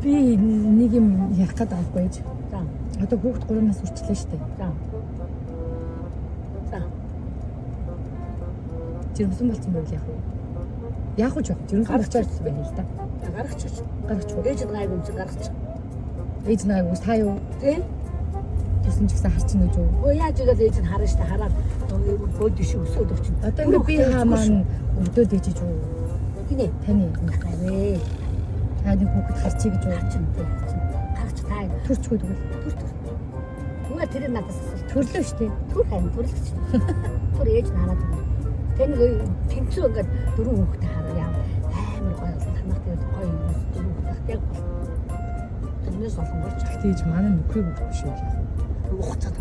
Би нэг юм ярих гээд байгаа ээж. За. Одоо хүүхд 3 нас хүрчлээ шүү дээ. За. За. Жирэмсэн болсон байл яах вэ? Яах вэ? Жирэмсэн болчихсон байна л да. Гаргачих. Гаргачих. Ээж гайг юм чи гаргачих. Ээж нэг ус таа юу? Тийм. Тэсэн ч гэсэн харчин гэж үү? Өө яаж игээд ээж нь харна штэ хараад бод иш өсөөд өгч. Одоо ингээ би хаа маань өрдөөд ээж гэж үү? Гинэ. Таны Гавээ. таны хүүхэд харчиг гэж үү? Харчин тийм. Гаргачих таа. Төрчгүй тэгвэл Түр. Түнга тэр надаас асуулт. төрлөө шүү дээ. Түр хань түрлэгч. Түр ээж нь хараад байна. Тэн тэнцүү ингээд дөрөв хүүхдээ хараа яа. Амар гоё болсон. Танах тэгээд гоё юм. Дөрөв хүүхдээ яг бол. Тэрнээс олон болж. Тэгтээж манай нөхрийг өгөх биш үү? Ухацаад.